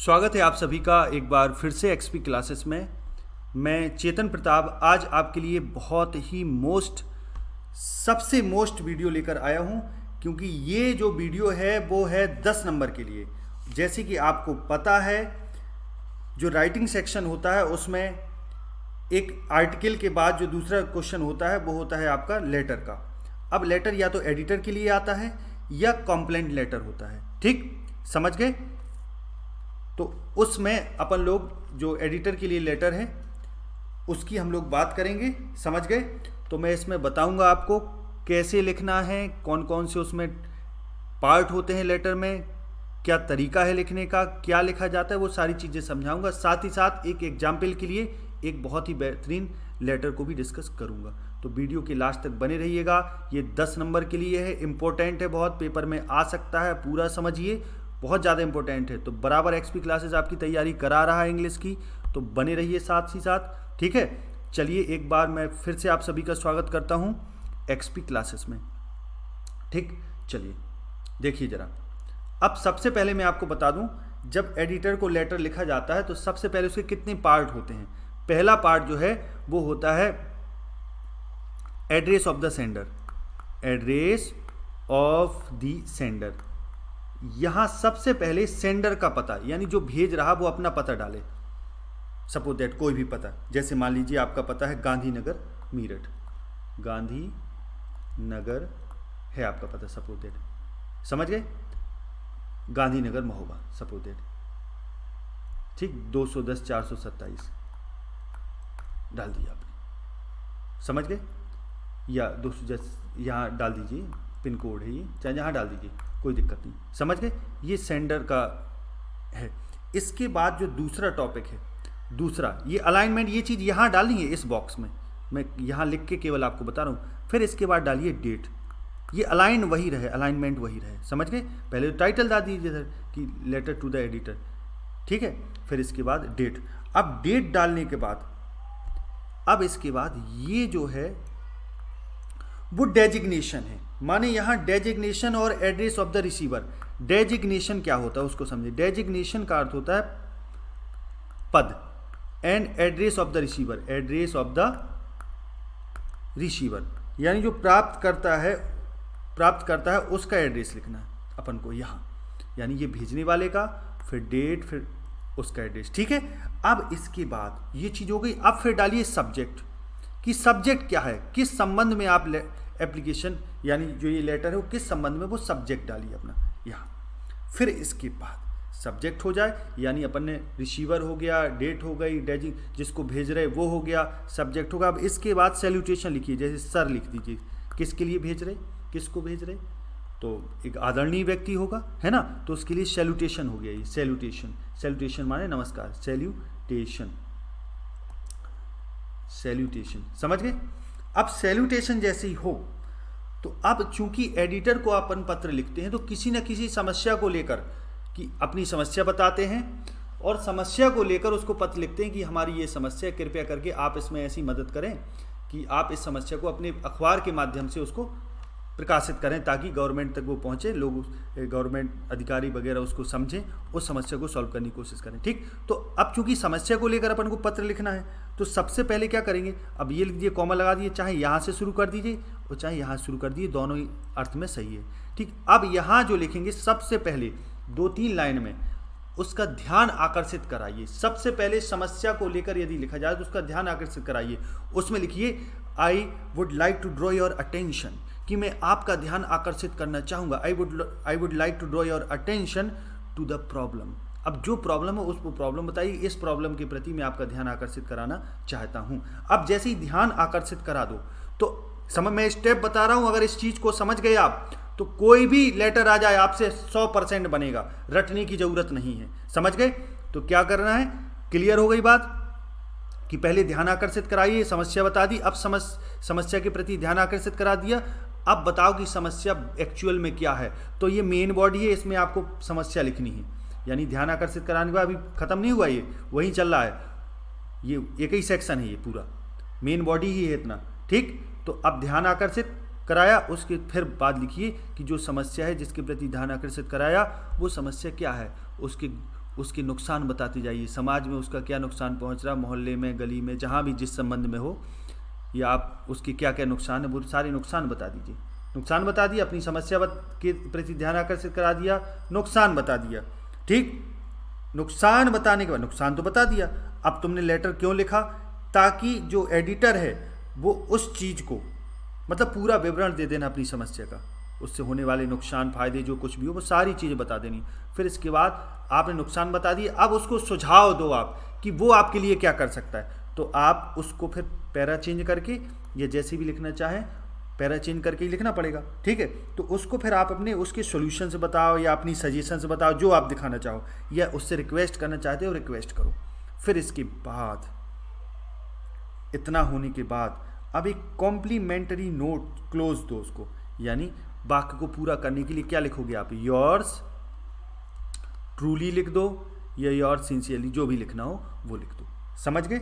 स्वागत है आप सभी का एक बार फिर से एक्सपी क्लासेस में। मैं चेतन प्रताप आज आपके लिए बहुत ही सबसे मोस्ट वीडियो लेकर आया हूं, क्योंकि ये जो वीडियो है वो है 10 नंबर के लिए। जैसे कि आपको पता है, जो राइटिंग सेक्शन होता है उसमें एक आर्टिकल के बाद जो दूसरा क्वेश्चन होता है वो होता है आपका लेटर का। अब लेटर या तो एडिटर के लिए आता है या कंप्लेंट लेटर होता है, ठीक समझ गए। तो उसमें अपन लोग जो एडिटर के लिए लेटर है उसकी हम लोग बात करेंगे, समझ गए। तो मैं इसमें बताऊंगा आपको कैसे लिखना है, कौन कौन से उसमें पार्ट होते हैं लेटर में, क्या तरीका है लिखने का, क्या लिखा जाता है, वो सारी चीज़ें समझाऊंगा। साथ ही साथ एक एग्जाम्पल के लिए एक बहुत ही बेहतरीन लेटर को भी डिस्कस करूंगा। तो वीडियो के लास्ट तक बने रहिएगा। ये 10 नंबर के लिए है, इम्पोर्टेंट है, बहुत पेपर में आ सकता है, पूरा समझिए, बहुत ज़्यादा इंपॉर्टेंट है। तो बराबर एक्सपी क्लासेस आपकी तैयारी करा रहा है इंग्लिश की, तो बने रहिए साथ ही साथ, ठीक है। चलिए एक बार मैं फिर से आप सभी का स्वागत करता हूं एक्सपी क्लासेस में, ठीक। चलिए देखिए ज़रा। अब सबसे पहले मैं आपको बता दूं, जब एडिटर को लेटर लिखा जाता है तो सबसे पहले उसके कितने पार्ट होते हैं। पहला पार्ट जो है वो होता है address of the sender, address of the sender. यहां सबसे पहले सेंडर का पता, यानी जो भेज रहा वो अपना पता डाले। सपोज दैट कोई भी पता, जैसे मान लीजिए आपका पता है गांधीनगर मीरठ, गांधीनगर है आपका पता, सपोज दैट, समझ गए, गांधीनगर महोबा, सपोज दैट, ठीक, 210-427 डाल दिया आपने, समझ गए। या 210 यहाँ डाल दीजिए, पिन कोड है ये, चाहे यहाँ डाल दीजिए, कोई दिक्कत नहीं, समझ गए। ये सेंडर का है। इसके बाद जो दूसरा टॉपिक है, दूसरा ये अलाइनमेंट, ये चीज़ यहाँ डालनी है इस बॉक्स में, मैं यहाँ लिख के केवल आपको बता रहा हूँ। फिर इसके बाद डालिए डेट, ये अलाइन वही रहे, अलाइनमेंट वही रहे, समझ गए। पहले तो टाइटल डाल दीजिए इधर कि लेटर टू द एडिटर, ठीक है। फिर इसके बाद डेट। अब डेट डालने के बाद अब इसके बाद ये जो है वो डेजिग्नेशन है, माने यहाँ डेजिग्नेशन और address of the receiver. Designation क्या होता है उसको समझिए। डेजिग्नेशन का अर्थ होता है पद, and address of the receiver, address of the receiver, यानी जो प्राप्त करता है उसका एड्रेस लिखना है अपन को यहाँ, यानी ये भेजने वाले का, फिर डेट, फिर उसका एड्रेस, ठीक है। अब इसके बाद ये चीज़ हो गई। अब फिर डालिए सब्जेक्ट, कि सब्जेक्ट क्या है, किस संबंध में आप एप्लीकेशन यानी जो ये लेटर है वो किस संबंध में, वो सब्जेक्ट डालिए अपना यहाँ। फिर इसके बाद सब्जेक्ट हो जाए, यानी अपन ने रिसीवर हो गया, डेट हो गई, जिसको भेज रहे वो हो गया, सब्जेक्ट होगा। अब इसके बाद सैल्यूटेशन लिखिए, जैसे सर लिख दीजिए, किसके लिए भेज रहे, किसको भेज रहे, तो एक आदरणीय व्यक्ति होगा, है ना, तो उसके लिए सैल्यूटेशन हो गया। ये सैल्यूटेशन, सैल्यूटेशन माने नमस्कार, सैल्यूटेशन, सैल्यूटेशन, समझ गए। अब सैल्यूटेशन जैसे ही हो तो अब चूंकि एडिटर को अपन पत्र लिखते हैं तो किसी न किसी समस्या को लेकर, कि अपनी समस्या बताते हैं और समस्या को लेकर उसको पत्र लिखते हैं कि हमारी ये समस्या, कृपया करके आप इसमें ऐसी मदद करें कि आप इस समस्या को अपने अखबार के माध्यम से उसको प्रकाशित करें, ताकि गवर्नमेंट तक वो पहुँचे, लोग, गवर्नमेंट अधिकारी वगैरह उसको समझें, उस समस्या को सॉल्व करने की कोशिश करें, ठीक। तो अब चूंकि समस्या को लेकर अपन को पत्र लिखना है तो सबसे पहले क्या करेंगे, अब ये लिख दिए, कॉमा लगा दिए, चाहे यहाँ से शुरू कर दीजिए और चाहे यहाँ शुरू कर दिए, दोनों ही अर्थ में सही है, ठीक। अब यहाँ जो लिखेंगे सबसे पहले 2-3 लाइन में उसका ध्यान आकर्षित कराइए। सबसे पहले समस्या को लेकर यदि लिखा जाए तो उसका ध्यान आकर्षित कराइए। उसमें लिखिए, I would like to draw your attention, कि मैं आपका ध्यान आकर्षित करना चाहूँगा। I would like to draw your attention to the problem. अब जो प्रॉब्लम है उसको प्रॉब्लम बताइए, इस प्रॉब्लम के प्रति मैं आपका ध्यान आकर्षित कराना चाहता हूँ। अब जैसे ही ध्यान आकर्षित करा दो तो समझ, मैं स्टेप बता रहा हूँ, अगर इस चीज़ को समझ गए आप तो कोई भी लेटर आ जाए आपसे 100% बनेगा, रटने की ज़रूरत नहीं है, समझ गए। तो क्या करना है, क्लियर हो गई बात, कि पहले ध्यान आकर्षित कराइए, समस्या बता दी, अब समस्या के प्रति ध्यान आकर्षित करा दिया, अब बताओ कि समस्या एक्चुअल में क्या है। तो ये मेन बॉडी है, इसमें आपको समस्या लिखनी है, यानी ध्यान आकर्षित कराने के बाद, अभी खत्म नहीं हुआ, ये वहीं चल रहा है, ये एक ही सेक्शन है, ये पूरा मेन बॉडी ही है इतना, ठीक। तो अब ध्यान आकर्षित कराया, उसके फिर बाद लिखिए कि जो समस्या है जिसके प्रति ध्यान आकर्षित कराया वो समस्या क्या है, उसके नुकसान बताते जाइए, समाज में उसका क्या नुकसान पहुंच रहा, मोहल्ले में, गली में, जहाँ भी जिस संबंध में हो, या आप उसके क्या क्या नुकसान है वो सारे नुकसान बता दीजिए। नुकसान बता दिया, अपनी समस्या के प्रति ध्यान आकर्षित करा दिया, नुकसान बता दिया। ठीक, नुकसान बताने के बाद, नुकसान तो बता दिया, अब तुमने लेटर क्यों लिखा, ताकि जो एडिटर है वो उस चीज़ को मतलब पूरा विवरण दे देना अपनी समस्या का, उससे होने वाले नुकसान फायदे जो कुछ भी हो वो सारी चीज़ें बता देनी। फिर इसके बाद आपने नुकसान बता दिए, अब उसको सुझाव दो आप कि वो आपके लिए क्या कर सकता है। तो आप उसको फिर पैरा चेंज करके या जैसे भी लिखना चाहें पैरा चेंज करके ही लिखना पड़ेगा। ठीक है, तो उसको फिर आप अपने उसके सॉल्यूशन से बताओ या अपनी सजेशन से बताओ, जो आप दिखाना चाहो, या उससे रिक्वेस्ट करना चाहते हो रिक्वेस्ट करो। फिर इसके बाद इतना होने के बाद अब एक कॉम्प्लीमेंट्री नोट क्लोज दो उसको, यानी वाक्य को पूरा करने के लिए क्या लिखोगे आप, योर्स ट्रूली लिख दो या योर्स सिंसियरली, जो भी लिखना हो वो लिख दो। समझ गए,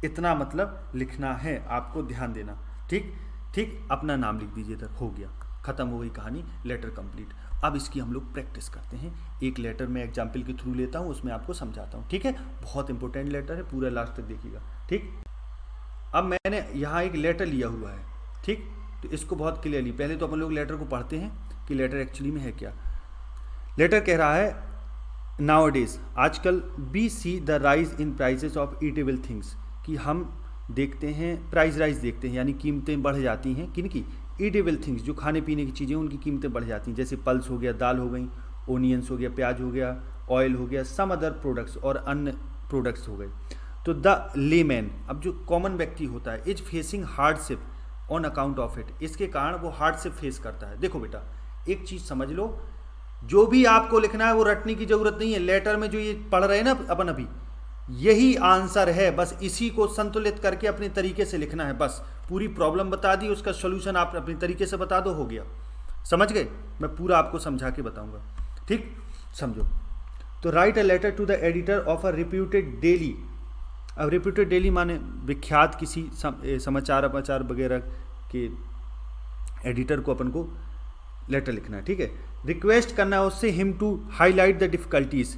इतना मतलब लिखना है आपको, ध्यान देना। ठीक ठीक, अपना नाम लिख दीजिए, इधर हो गया, खत्म हो गई कहानी, लेटर कंप्लीट। अब इसकी हम लोग प्रैक्टिस करते हैं। एक लेटर में एग्जाम्पल के थ्रू लेता हूँ, उसमें आपको समझाता हूँ। ठीक है, बहुत इंपॉर्टेंट लेटर है, पूरा लास्ट तक देखिएगा। ठीक, अब मैंने यहाँ एक लेटर लिया हुआ है। ठीक, तो इसको बहुत क्लियरली पहले तो अपन लोग लेटर को पढ़ते हैं कि लेटर एक्चुअली में है क्या। लेटर कह रहा है, नाउअडेज आजकल we see the rise in prices of eatable things, कि हम देखते हैं प्राइस राइज देखते हैं, यानी कीमतें बढ़ जाती हैं। किनकी, ईटेबल थिंग्स, जो खाने पीने की चीज़ें उनकी कीमतें बढ़ जाती हैं, जैसे पल्स हो गया, दाल हो गई, ओनियंस हो गया, प्याज हो गया, ऑयल हो गया, सम अदर प्रोडक्ट्स और अन्य प्रोडक्ट्स हो गए। तो द लेमैन, अब जो कॉमन व्यक्ति होता है, is facing hardship on account of it, इसके कारण वो हार्डशिप फेस करता है। देखो बेटा, एक चीज़ समझ लो, जो भी आपको लिखना है वो रटने की जरूरत नहीं है। लेटर में जो ये पढ़ रहे हैं ना अपन अभी, यही आंसर है, बस इसी को संतुलित करके अपने तरीके से लिखना है। बस पूरी प्रॉब्लम बता दी, उसका सॉल्यूशन आप अपने तरीके से बता दो, हो गया। समझ गए, मैं पूरा आपको समझा के बताऊंगा। ठीक, समझो। तो write a letter to the editor of a reputed daily. अब रिप्यूटेड डेली माने विख्यात किसी समाचार अपचार वगैरह के एडिटर को अपन को लेटर लिखना है। ठीक है, रिक्वेस्ट करना है उससे him to highlight the difficulties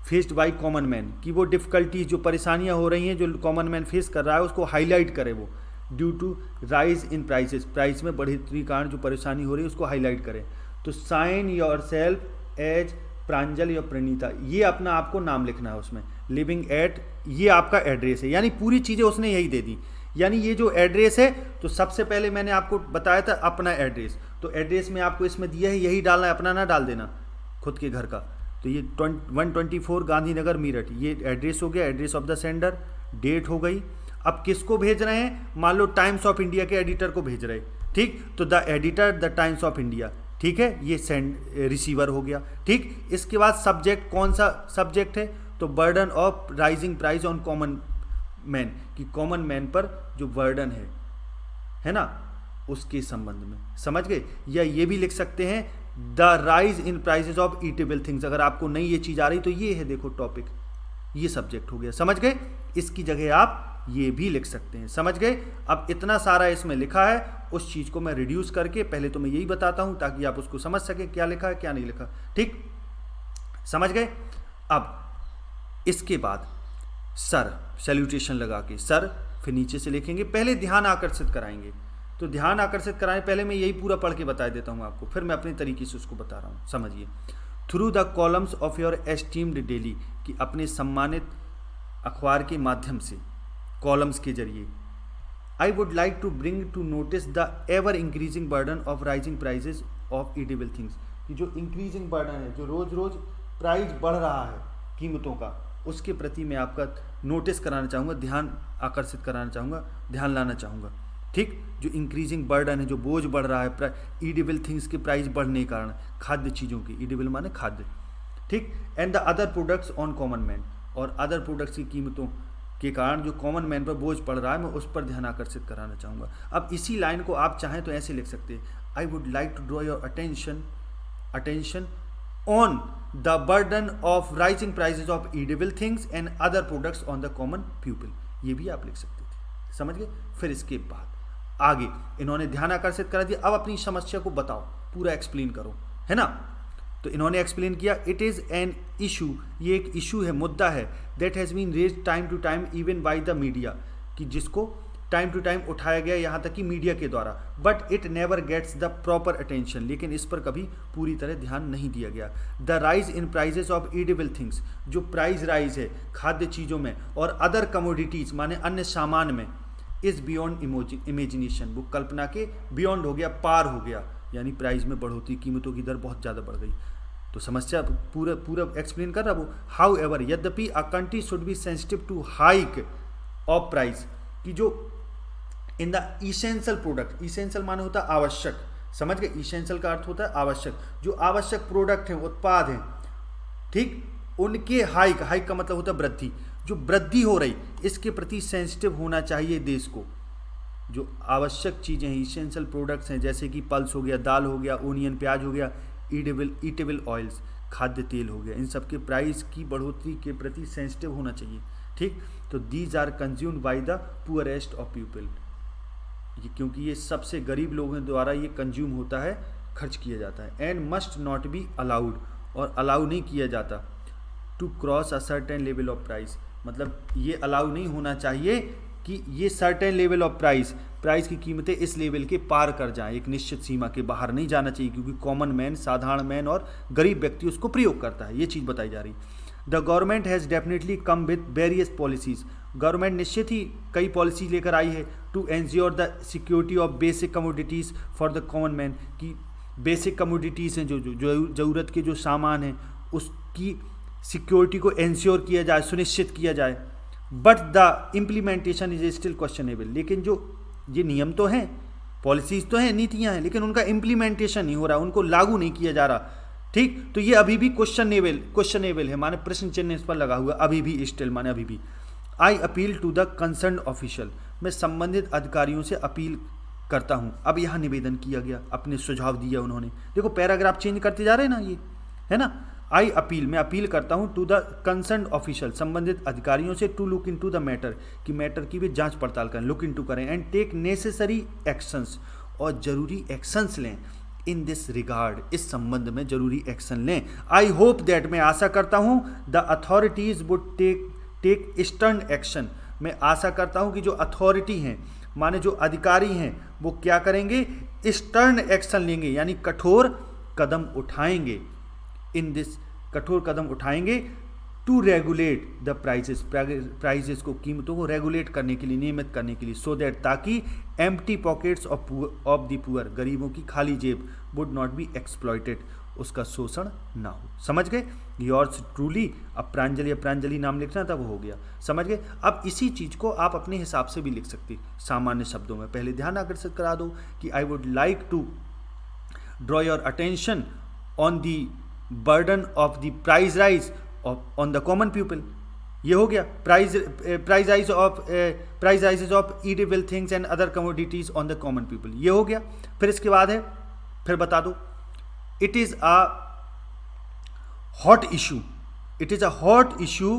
faced by common man, कि वो डिफ़िकल्टीज जो परेशानियां हो रही हैं जो कॉमन मैन फेस कर रहा है उसको हाईलाइट करे वो, due to rise in prices, price में बढ़ोतरी के कारण जो परेशानी हो रही है उसको हाईलाइट करें। तो साइन योर सेल्फ एज प्रांजल या प्रणीता, ये अपना आपको नाम लिखना है उसमें। लिविंग एट, ये आपका एड्रेस है, यानी पूरी चीज़ें उसने यही दे दी। यानी ये जो एड्रेस है, तो सबसे पहले मैंने आपको बताया था अपना एड्रेस, तो एड्रेस में आपको इसमें दिया है, यही डालना है, अपना ना डाल देना खुद के घर का। तो ये 124 गांधीनगर मीरठ, ये एड्रेस हो गया, address of the sender, date हो गई। अब किसको भेज रहे हैं, मान लो टाइम्स ऑफ इंडिया के एडिटर को भेज रहे हैं। ठीक, तो the editor the Times of India, ठीक है, ये सेंड रिसीवर हो गया। ठीक, इसके बाद सब्जेक्ट, कौन सा सब्जेक्ट है, तो burden of rising price on common man, कि कॉमन मैन पर जो बर्डन है ना, उसके संबंध में। समझ गए, या ये भी लिख सकते हैं the rise in prices of eatable things, अगर आपको नहीं ये चीज़ आ रही तो ये है, देखो टॉपिक, ये सब्जेक्ट हो गया। समझ गए, इसकी जगह आप ये भी लिख सकते हैं। समझ गए, अब इतना सारा इसमें लिखा है, उस चीज़ को मैं रिड्यूस करके पहले तो मैं यही बताता हूं ताकि आप उसको समझ सके क्या लिखा है क्या नहीं लिखा। ठीक, समझ गए। अब इसके बाद सर, सैल्यूटेशन लगा के सर, फिर नीचे से लिखेंगे, पहले ध्यान आकर्षित कराएंगे। तो ध्यान आकर्षित कराने पहले मैं यही पूरा पढ़ के बता देता हूँ आपको, फिर मैं अपने तरीके से उसको बता रहा हूँ। समझिए, through the columns of your esteemed daily, कि अपने सम्मानित अखबार के माध्यम से, कॉलम्स के जरिए, I would like to bring to notice the ever increasing burden of rising prices of eatable things, कि जो इंक्रीजिंग बर्डन है, जो रोज रोज प्राइस बढ़ रहा है कीमतों का, उसके प्रति मैं आपका नोटिस कराना चाहूँगा, ध्यान आकर्षित कराना चाहूँगा, ध्यान लाना चाहूँगा। ठीक, जो इंक्रीजिंग बर्डन है, जो बोझ बढ़ रहा है ईडेबल थिंग्स के प्राइस बढ़ने के कारण, खाद्य चीज़ों की, ईडेबल माने खाद्य। ठीक, and the other products on common man, और अदर प्रोडक्ट्स की कीमतों के कारण जो कॉमन मैन पर बोझ पड़ रहा है, मैं उस पर ध्यान आकर्षित कराना चाहूँगा। अब इसी लाइन को आप चाहें तो ऐसे लिख सकते हैं, I would like to draw your attention on the burden of rising prices of edible things and other products on the common people, ये भी आप लिख सकते थे। समझ गए। फिर इसके बाद आगे इन्होंने ध्यान आकर्षित करा दिया, अब अपनी समस्या को बताओ, पूरा एक्सप्लेन करो, है ना। तो इन्होंने एक्सप्लेन किया, इट इज़ एन इशू, ये एक इशू है, मुद्दा है, that has been raise time to time even by the media, कि जिसको टाइम टू टाइम उठाया गया यहाँ तक कि मीडिया के द्वारा, but it never gets the proper attention, लेकिन इस पर कभी पूरी तरह ध्यान नहीं दिया गया। The rise in prices of edible things, जो प्राइस राइज है खाद्य चीज़ों में और अदर कमोडिटीज़ माने अन्य सामान में, इज़ बियॉन्ड इमेजिनेशन, वो कल्पना के बियॉन्ड हो गया, पार हो गया, यानी प्राइस में बढ़ोतरी, कीमतों की दर बहुत ज़्यादा बढ़ गई। तो समस्या पूरा एक्सप्लेन कर रहा वो। हाउ एवर, यद्यपि a country should be sensitive to hike of price, कि जो in the essential product, essential माने होता है आवश्यक, समझ गए, इसेंशियल का अर्थ होता है आवश्यक, जो आवश्यक प्रोडक्ट हैं, उत्पाद हैं, ठीक, उनके हाइक का मतलब होता है वृद्धि, जो वृद्धि हो रही, इसके प्रति सेंसिटिव होना चाहिए देश को। जो आवश्यक चीज़ें हैं, इसेंशियल प्रोडक्ट्स हैं, जैसे कि पल्स हो गया, दाल हो गया, ओनियन प्याज हो गया, ईटेबल ऑयल्स खाद्य तेल हो गया, इन सब के प्राइस की बढ़ोतरी के प्रति सेंसिटिव होना चाहिए, ठीक। तो these are consumed by the poorest of people, क्योंकि ये सबसे गरीब लोगों द्वारा ये कंज्यूम होता है, खर्च किया जाता है। And must not be allowed, और अलाउ नहीं किया जाता, to cross a certain level of price, मतलब ये अलाउ नहीं होना चाहिए कि ये सर्टेन लेवल ऑफ प्राइस की कीमतें इस लेवल के पार कर जाएं, एक निश्चित सीमा के बाहर नहीं जाना चाहिए, क्योंकि कॉमन मैन, साधारण मैन और गरीब व्यक्ति उसको प्रयोग करता है, ये चीज़ बताई जा रही। The government has definitely come with various policies, government निश्चित ही कई पॉलिसी लेकर आई है, to ensure the security of basic commodities for the common man, की बेसिक कमोडिटीज़ हैं, जो ज़रूरत के जो सामान हैं, उसकी सिक्योरिटी को एंश्योर किया जाए, सुनिश्चित किया जाए। But the implementation is still questionable, लेकिन जो ये नियम तो हैं, पॉलिसीज़ तो हैं, नीतियाँ हैं, लेकिन उनका इम्प्लीमेंटेशन नहीं हो रहा, उनको लागू नहीं किया जा रहा, ठीक। तो ये अभी भी क्वेश्चनेबल है, माने प्रश्न चिन्ह इस पर लगा हुआ, अभी भी स्टिल माने अभी भी। I appeal to the concern official, मैं संबंधित अधिकारियों से अपील करता हूँ। अब यहाँ निवेदन किया गया, अपने सुझाव दिया उन्होंने, देखो पैराग्राफ चेंज करते जा रहे हैं ना, ये है ना। आई अपील, मैं अपील करता हूँ, टू द कंसर्न ऑफिशियल, संबंधित अधिकारियों से, to look into the matter, कि मैटर की भी जांच पड़ताल करें, लुक इन टू करें, एंड टेक नेसेसरी एक्शंस, और जरूरी एक्शंस लें, इन दिस रिगार्ड, इस संबंध में जरूरी एक्शन लें। आई होप दैट, मैं आशा करता हूँ, the authorities would take stern action, मैं आशा करता हूँ कि जो अथॉरिटी हैं, माने जो अधिकारी हैं, वो क्या करेंगे, स्टर्न एक्शन लेंगे, यानी कठोर कदम उठाएंगे, इन दिस, कठोर कदम उठाएंगे, टू रेगुलेट द प्राइजेस को, कीमतों को रेगुलेट करने के लिए, नियमित करने के लिए, सो दैट, ताकि empty pockets of the poor, गरीबों की खाली जेब, वुड नॉट बी एक्सप्लॉइटेड, उसका शोषण ना हो। समझ गए, योर्स ट्रूली, अब प्रांजलि नाम लिखना था, वो हो गया, समझ गए। अब इसी चीज़ को आप अपने हिसाब से भी लिख सकते, सामान्य शब्दों में। पहले ध्यान आकर्षित करा दो कि I would like to draw your attention on the burden of the price rise on the common people, ये हो गया, price rises of eatable things and other commodities on the common people, ये हो गया। फिर इसके बाद है, फिर बता दो, it is a hot issue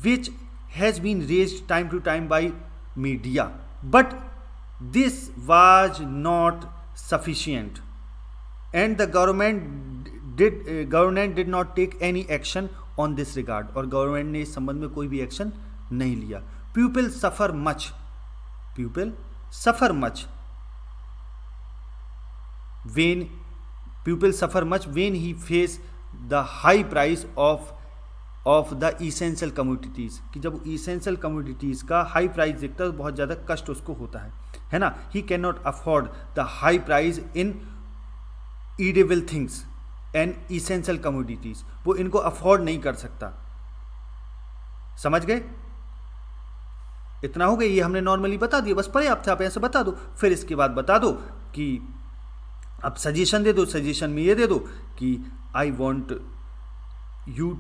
which has been raised time to time by media, but this was not sufficient, and the government did not take any action on this regard, और गवर्नमेंट ने इस संबंध में कोई भी action नहीं लिया। People suffer much when he face the high price of the essential commodities, कि जब essential commodities का हाई प्राइस दिखता है तो बहुत ज़्यादा कष्ट उसको होता है ना। he cannot afford the high price in eatable things and essential commodities, वो इनको अफोर्ड नहीं कर सकता। समझ गए, इतना हो गया, ये हमने नॉर्मली बता दिया, बस पर्याप्त है, आप ऐसे बता दो। फिर इसके बाद बता दो कि अब सजेशन दे दो, सजेशन में ये दे दो कि आई वॉन्ट यू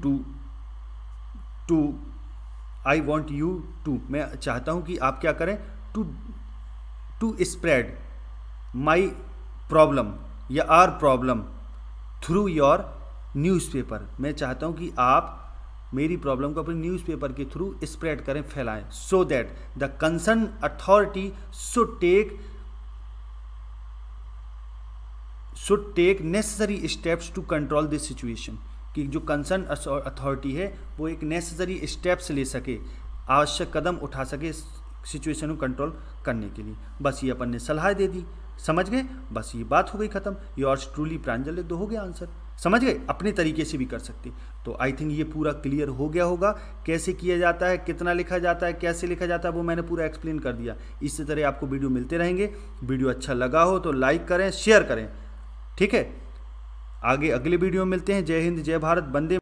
टू, मैं चाहता हूं कि आप क्या करें, टू स्प्रेड माई प्रॉब्लम या our problem through your newspaper, मैं चाहता हूं कि आप मेरी प्रॉब्लम को अपने न्यूज़पेपर के थ्रू स्प्रेड करें, फैलाएं, so that the concern authority should should take necessary steps to control this situation, कि जो कंसर्न अथॉरिटी है वो एक नेसेसरी स्टेप्स ले सके, आवश्यक कदम उठा सके सिचुएशन को कंट्रोल करने के लिए। बस ये अपन ने सलाह दे दी, समझ गए, बस ये बात हो गई खत्म। योर्स ट्रूली प्रांजल लिख दो, हो गया आंसर, समझ गए। अपने तरीके से भी कर सकते। तो आई थिंक ये पूरा क्लियर हो गया होगा, कैसे किया जाता है, कितना लिखा जाता है, कैसे लिखा जाता है, वो मैंने पूरा एक्सप्लेन कर दिया। इसी तरह आपको वीडियो मिलते रहेंगे। वीडियो अच्छा लगा हो तो लाइक करें, शेयर करें, ठीक है। आगे अगले वीडियो में मिलते हैं। जय हिंद, जय भारत, वंदे।